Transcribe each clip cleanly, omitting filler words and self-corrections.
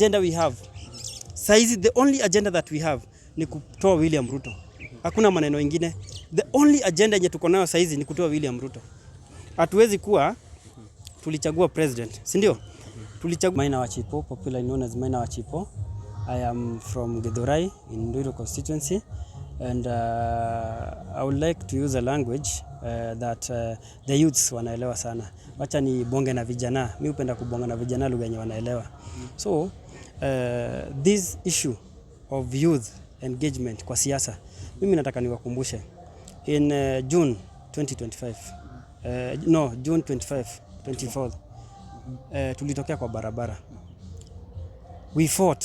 Agenda we have. Saizi the only agenda that we have ni kutoa William Ruto. Hakuna maneno mengine. The only agenda yenye tuko nayo saizi ni kutoa William Ruto. Hatuwezi kuwa tulichagua president, si ndio? Tulichagua Maina wa Chipo, popularly known as Maina wa Chipo. I am from Githurai in Ruiru constituency, and I would like to use a language that the youths wanaelewa sana. Wacha ni bonge na vijana. Mimi hupenda kubonga na vijana lugha yenye wanaelewa. So this issue of youth engagement kwa siasa, mimi nataka niwakumbushe in June 2025 June 25 24 tulitokea kwa barabara, we fought,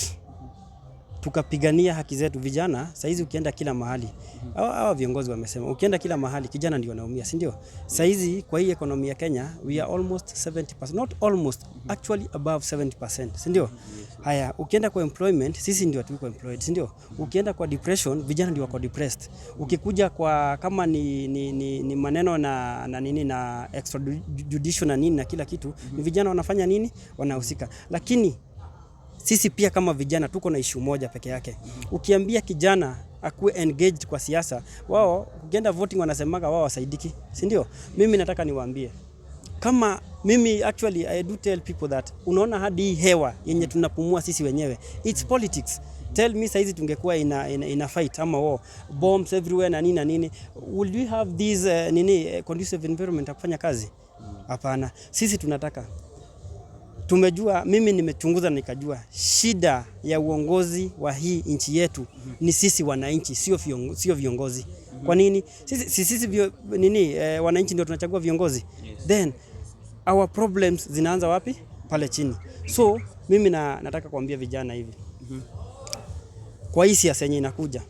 tukapigania haki zetu vijana. Saizi ukienda kila mahali, hawa viongozi wamesema ukienda kila mahali kijana ndio anaumia, si ndio? Saizi kwa hii ekonomi ya Kenya we are almost 70%, not almost, actually above 70%, si ndio? Haya, ukienda kwa employment sisi ndio tuko employed, si ndio? Ukienda kwa depression vijana ndio wako depressed. Ukikuja kwa kama ni maneno na nini na extrajudicial na nini na kila kitu, ni vijana wanafanya nini? Wanahusika. Lakini sisi pia kama vijana tuko na issue moja peke yake. Ukiambia kijana akuwe engaged kwa siasa, wao ukienda voting wanasemaga wao wasaidiki, si ndio? Mimi nataka niwaambie, kama mimi actually I do tell people that unaona hadi hii hewa yenye tunapumua sisi wenyewe, it's politics. Tell me saizi tungekuwa ina fight ama war, bombs everywhere na nini, will we have this conducive environment ya kufanya kazi? Hapana. Sisi tunataka, tumejua, mimi nimechunguza nikajua shida ya uongozi wa hii nchi yetu ni sisi wananchi, sio viongozi. Kwa nini? Sisi wananchi ndio tunachagua viongozi. Then our problems zinaanza wapi? Pale chini. So mimi nataka kuambia vijana hivi. Kwa hii siasa yenye inakuja,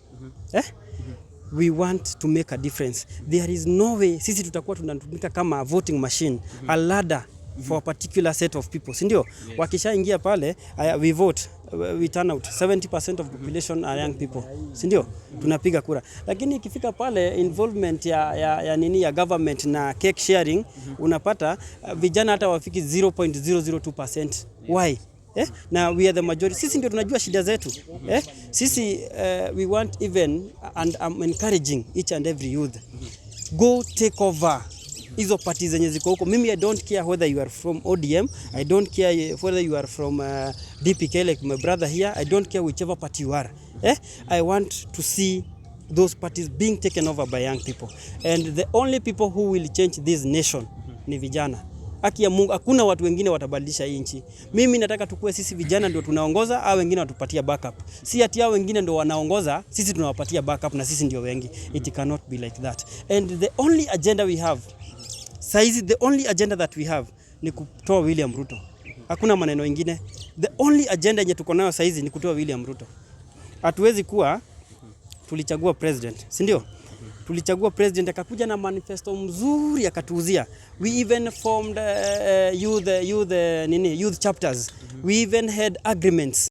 we want to make a difference. There is no way sisi tutakuwa tunatumika kama voting machine, a ladder for a particular set of people, si ndio? Wakishaingia pale we vote, we turn out 70% of population are young people, si ndio? Tunapiga kura. Lakini ikifika pale involvement ya government na cake sharing, unapata vijana hata wafiki 0.002%. Why? Na we are the majority. Sisi ndio tunajua shida zetu. Sisi we want even, and I'm encouraging each and every youth, go take over hizo parties zenye ziko huko. Mimi I don't care whether you are from ODM, I don't care whether you are from DPK like my brother here, I don't care whichever party you are. I want to see those parties being taken over by young people, and the only people who will change this nation ni vijana. Haki ya Mungu, hakuna watu wengine watabadilisha hii nchi. Mimi nataka tukue sisi vijana ndio tunaongoza, au wengine watupatia backup. Si ati hao wengine ndio wanaongoza, sisi tunawapatia backup na sisi ndio wengi. It cannot be like that. And the only agenda we have saizi, the only agenda that we have ni kutoa William Ruto. Hakuna maneno mengine. The only agenda yenye tuko nayo saizi ni kutoa William Ruto. Hatuwezi kuwa tulichagua president, si ndio? Tulichagua president akakuja na manifesto mzuri akatuuzia. We even formed youth chapters. We even had agreements.